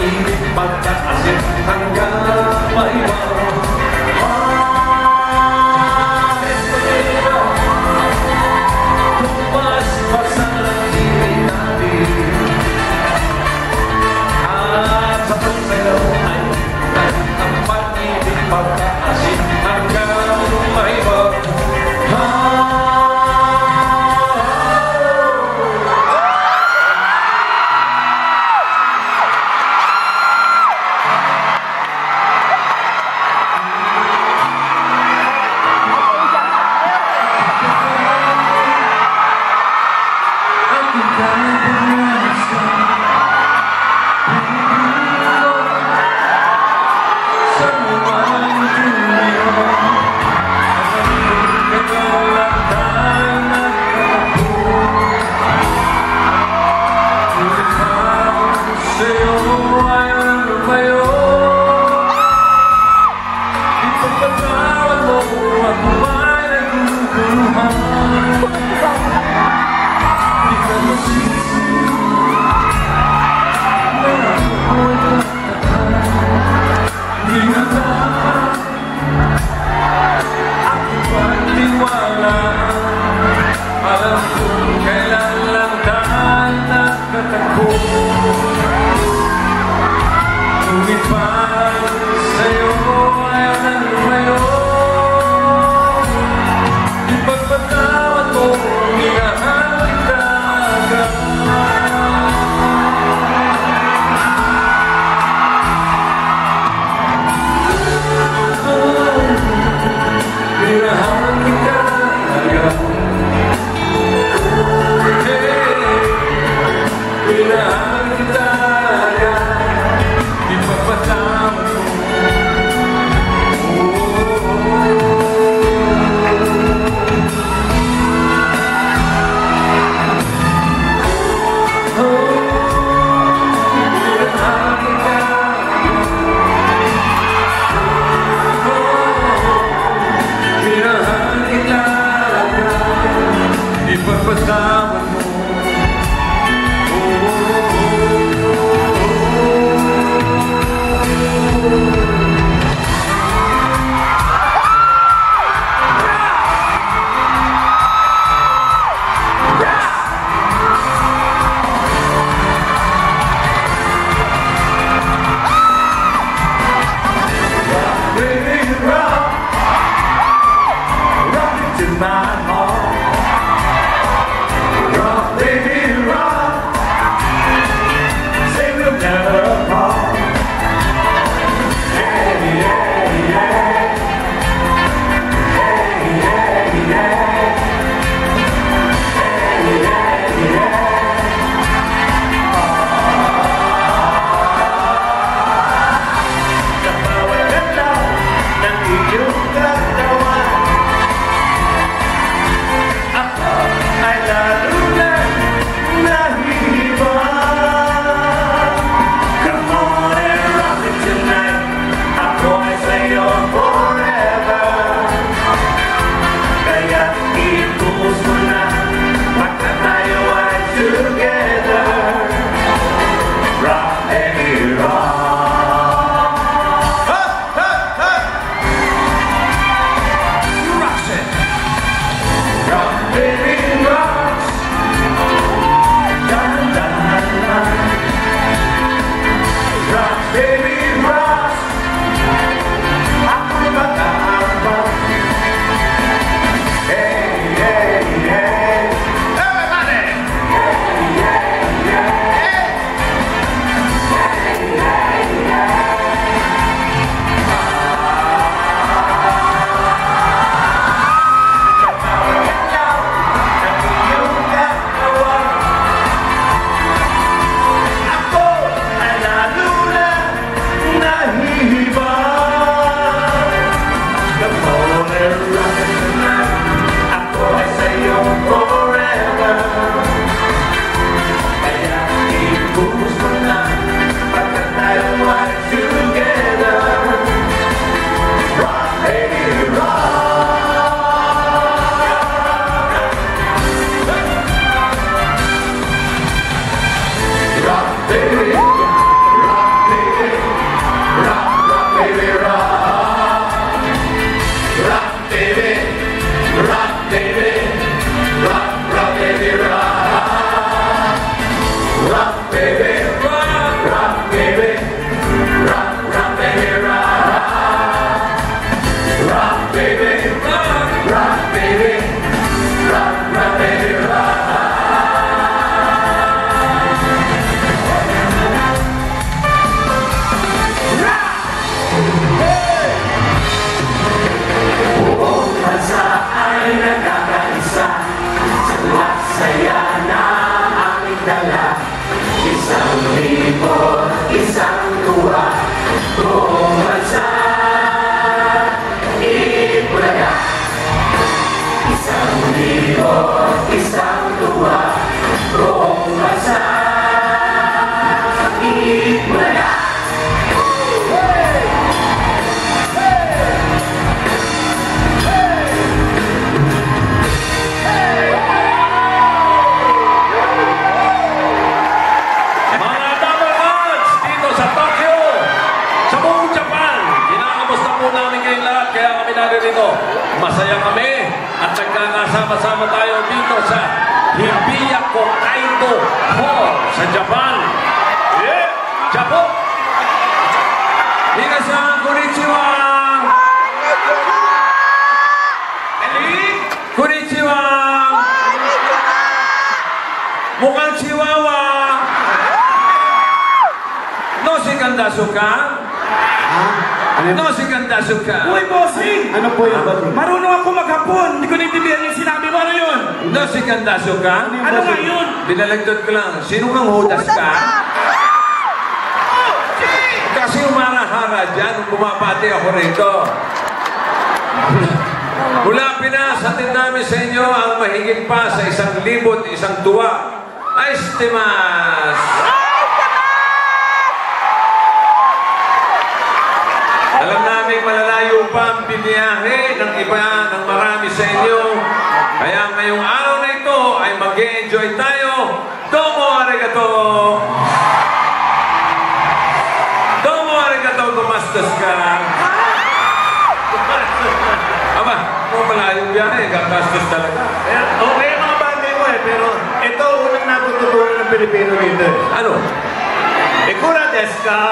pag-ibig, pagkaasin hanggang maiba. Tumas pa sa lalangin natin at sa pagsayaw ay ang pag-ibig, pagkaasin hanggang maiba. Alam kong kailan lang dahil nagtatakbo, ngunit para sa'yo ayaw na lumayo. Ipagpatawad mo, minahal kita agad. Minahal kita agad. Minahal kita agad, ipagpatawad mo. Minahal kita agad, minahal kita agad, ipagpatawad mo. saya na aming dala. Isang libo, isang tuwa, buong bansa Itbulaga. Isang libo, isang tuwa, buong bansa Itbulaga. Dito. Masaya kami at nagkakasama-sama tayo dito sa Hibiya Hokkaido Hall sa Japan. Yeah! Japan! Minasan, konnichiwa! Konnichiwa! Mukhang chihuahua! No siganda suka? No, si ganda suka. Uy, bossing! Ano po yung bossing? Marunong ako maghapon. Hindi ko naintindihan yung sinabi mo. Ano yun? No, si ganda suka. Ano nga yun? Binalagdod ko lang. Sino kang hudas ka? Kasi umarahara dyan nung bumabati ako rito. Mula Pinas, hatid namin sa inyo ang mahigit pa sa 1,000 isang tuwa. Aistimas! Alam namin malalayo pa ang biniyahe ng iba ng marami sa inyo. Kaya ngayong araw na ito ay mag-enjoy tayo. Domo arigato! Domo arigato, gumastos ka. Aba, kung malayong biyahe, gagastos talaga. Okay ang mga bagay mo eh, pero ito unang natututunan ng Pilipino dito eh. Ano? Ikura desu ka?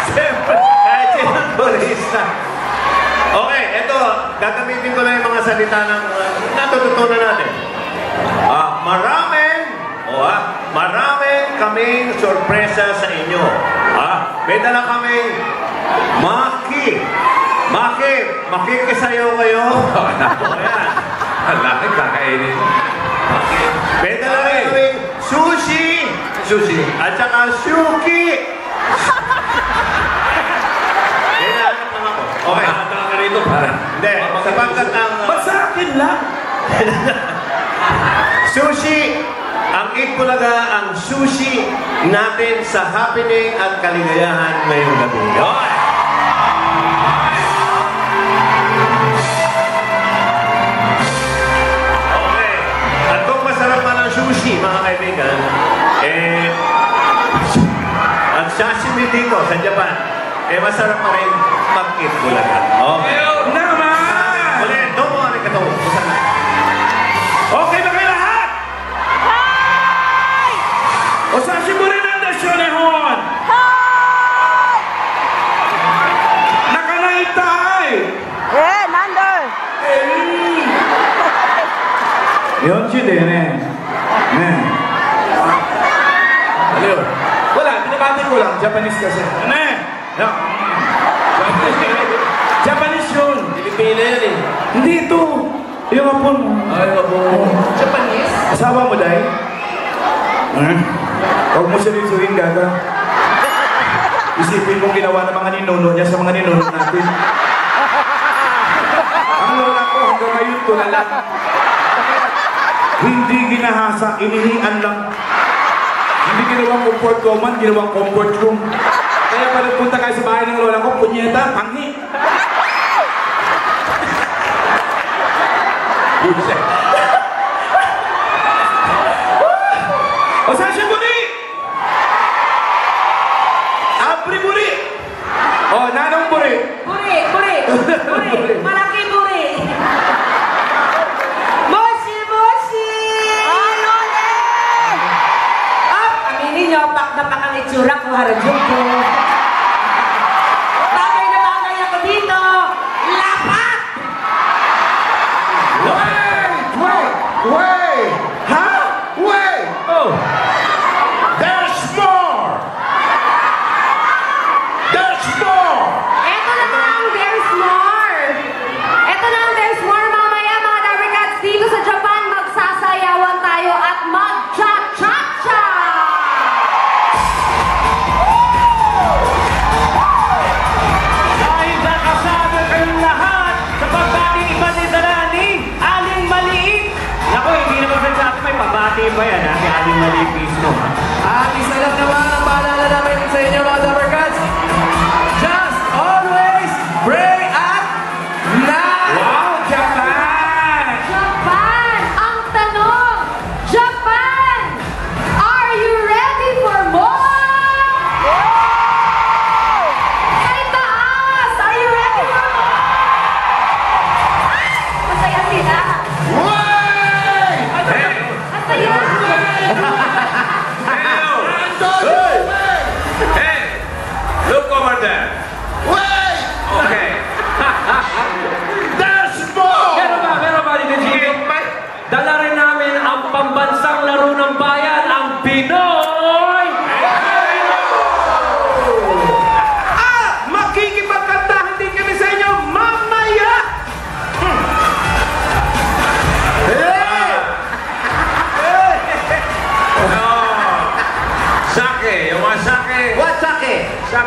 Siyempre, kahit sinang turista. Okay, ito, gagamitin ko lang yung mga salita ng natututunan natin. Maraming kaming sorpresa sa inyo. May dala kaming makikisayaw kayo. Ayan. Alaki, kakainin. May dala kaming sushi. At saka shuki. Hinahanap lang ako. Okay. Makakataka ka rito para. Hindi, sapagkat ang Ba't sa akin lang? sushi, ang Itbulaga, ang sushi natin sa happening at kaligayahan ngayong gabi. Okay. Okay. At kung masarap man ang sushi, mga kaibigan, ang sashimi dito sa Japan, masarap pa rin mag-Itbulaga. Okay. Naman! Ulit, domo arigato. Okay ba kayo lahat? O sashi mo rin ang dasyonehon! Nakanaitay! Nandun! Yonchi din eh. Ano? Wala, binabati ko lang. Japanese kasi. Ano eh? No. Japanese yun. Pilipino yan eh. Hindi ito. Yung hapon. Ay, mabo. Japanese? Asawa mo, Day? Huwag mo siya rinsuhin, gaga. Isipin mong ginawa ng mga ninuno niya sa mga ninuno natin. Ang lola ko hanggang ngayon tulala. Hindi ginahasa, inihian lang. Hindi ginawang comfort command, ginawang comfort room. Kaya pag nagpunta kayo sa bahay ng lola ko, punyeta, panghi. Buset. O saan siya buri? Apri buri! O, nanong buri? Buri! Malaki buri! Moshi! Ano ulit? Aminin niyo, pak na pak ang itsura ko, haradyong ko. Bagay na bagay ako dito! Lapat!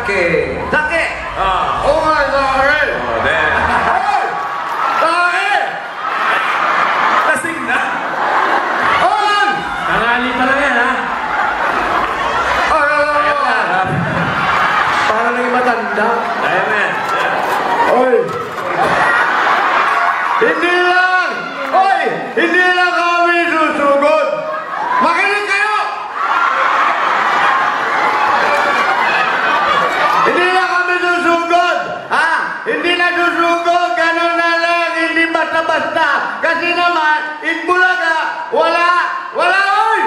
sake. Sake! Ah. Oo nga, sake! Oh, then. Hoy! Sake! Lasing na. Hoy! Tangali pa lang yan, ha? Para naging matanda. Ayan na yan. Hoy! Hindi lang! Hoy! Hindi lang kami susugod! Makinig kayo! Hindi lang kami susugod! Ha? Hindi na susugod! Ganun na lang! Hindi basta-basta! Kasi naman, Itbulaga, wala! Wala, oy!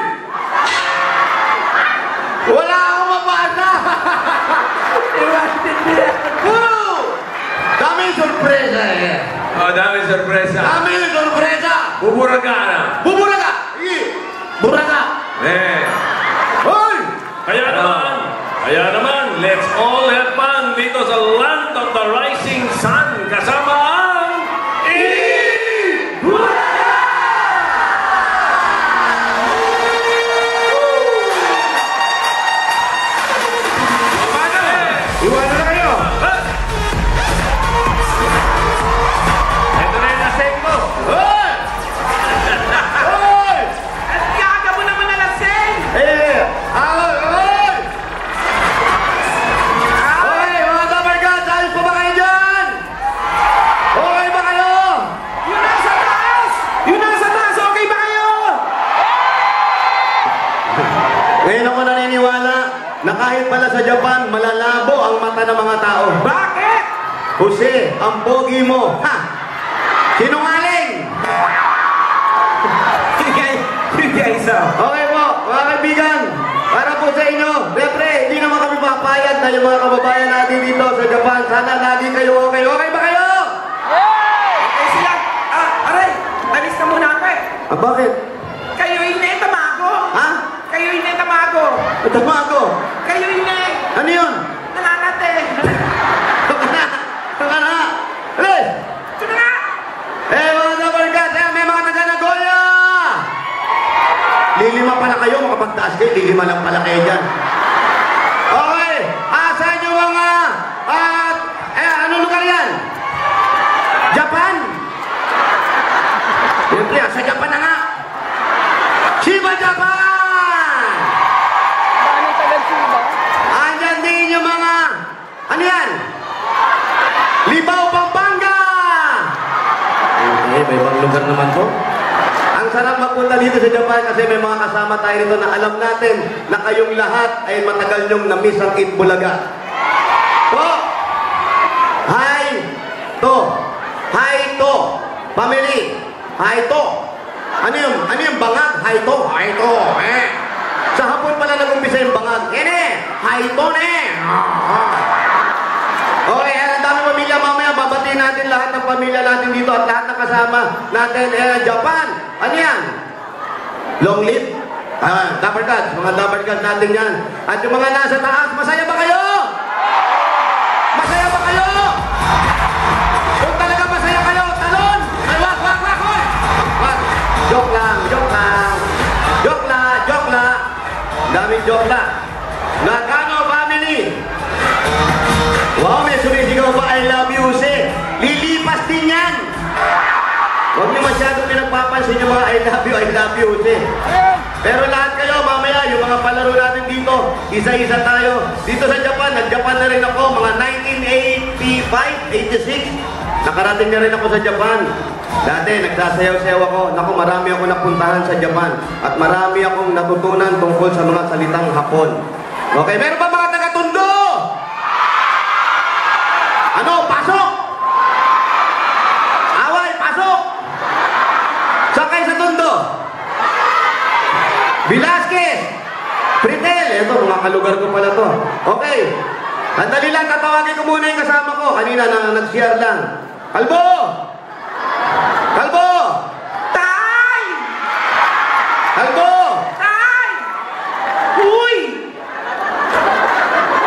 Wala akong mapasa! Puro! Daming sorpresa eh! Oh, dami sorpresa. Daming sorpresa! Buburaga na. Buburaga! Buraga! Eh. Hoy! Kaya naman, let's all have fun dito sa Land of the Rising Sun kasama ang Bulaga! Iwanan na kayo! Ito na yung lasing mo. Hoy! Hoy! At gaga mo naman na lasing! Eh! Ahoy! Ahoy! Hoy! Mga kabargas! Ayos pa ba kayo dyan? Okay ba kayo? Yun nasa taas! Yun nasa taas! Okay ba kayo? Ngayon ako naniniwala na kahit pala sa Japan, malalabo ang mata ng mga tao. Bakit? Jose, ang pogi mo. Ha! Sinungaling! Okay po, mga kaibigan. Para po sa inyo, siyempre, hindi naman kami papayag na yung mga kababayan natin dito sa Japan. Sana lagi kayo okay. Okay ba kayo? Okay sila. Aray! Alis na muna ako eh. Ah, bakit? Kayo ine, tamago. Ha? Kayo ine, tamago. Tama ako. Kayo ine. Ano yun? Nanganate. Tama na. Tama na. Alis! Ito na nga. Eh, mga kabargas, may mga taga-Nagoya! Lilima pala kayo, makapagtaas kayo, lilima lang pala kayo dyan. Okay, asan yung mga, ano lugar yan? Japan? Siyempre, sa Japan na nga. Shiba Japan! Andyan din yung mga, ano yan? Libao, Pampanga! Okay, may ibang lugar naman to. Ang sarap magpunta dito sa Japan kasi may mga kasama tayo rito na alam natin na kayong lahat ay matagal nyong na-miss ang Itbulaga. Po! Hi! To! Hi to! Family! Hi to! Ano yung bangag? Hi to! Hi to! Eh! Sa hapon pala nag-umpisa yung bangag. Hi to ne! Okay, ang dami pamilya mamaya, babatiin natin lahat ng pamilya natin dito at lahat ng kasama natin. Japan, ano yan? Long live? Dabarkad, mga dabarkad natin yan. At yung mga nasa taas, masaya ba kayo? Masaya ba kayo? Kung talaga masaya kayo, talon! Ay, wak! Wak! Joke lang. Daming joke lang. Nakano family? Wow, may sumisigaw pa, I love you, Jose. Lilipas din yan. Huwag niyo masyadong pinagpapansin yung mga I love you, Jose. Pero lahat kayo, mamaya, yung mga palaro natin dito, isa-isa tayo. Dito sa Japan, nag-Japan na rin ako, mga 1985, 86. Nakarating na rin ako sa Japan. Dati, nagsasayaw-sayaw ako. Naku, marami ako napuntahan sa Japan. At marami akong natutunan tungkol sa mga salitang Hapon. Okay, meron pa mga taga-Tondo? Ano? Pasok! Away, pasok! Sakay sa Tondo? Velasquez! Pritel! Ito, mga kalugar ko pala to. Okay. Sandali lang, tatawagin ko muna yung kasama ko. Kanina nag-share lang. Kalbo! Kalbo! Tay! Kalbo! Tay! Uy!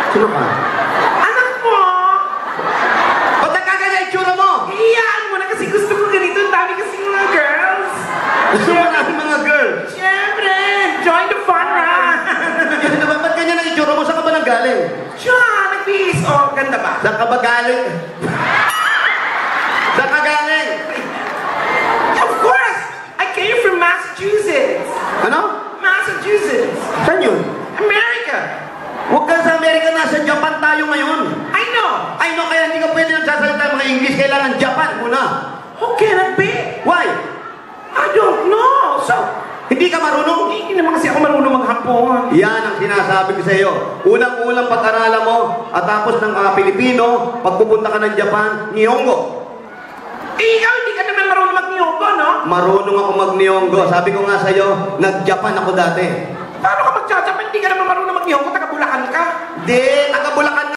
Sino ka? Anak mo! Ba't nagkagaya yung tsura mo? Iyaan mo na kasi gusto ko ganito. Ang dami kasing mga girls. Gusto mo namin mga girl? Siyempre! Join the fun run! Yan naman, ba't ganyan ang itsura mo? Saan ka ba nanggaling? Siya! Nagbihis o ganda ba? Saan ka ba galing? Saan ka galing? Of course! I came from Massachusetts. Ano? Massachusetts. Saan yun? America. Huwag ka sa Amerika, nasa Japan tayo ngayon. I know. Ay no, kaya hindi ka pwede nagsasalita ng mga English, kailangan Japan muna. How can it be? Why? I don't know. So, Hindi ka marunong? hindi naman kasi ako marunong maghapon. Yan ang sinasabi ko sa iyo. Unang-unang pag-aralan mo, at tapos ng Pilipino, pagpupunta ka ng Japan, Nihongo. Eh, ikaw hindi ka naman marunong mag-Nihongo, no? Marunong ako mag-Nihongo. Sabi ko nga sa iyo, nag-Japan ako dati. Paano ka mag-Japan? Hindi ka naman marunong mag-Nihongo, taga Bulacan ka. Di, taga Bulacan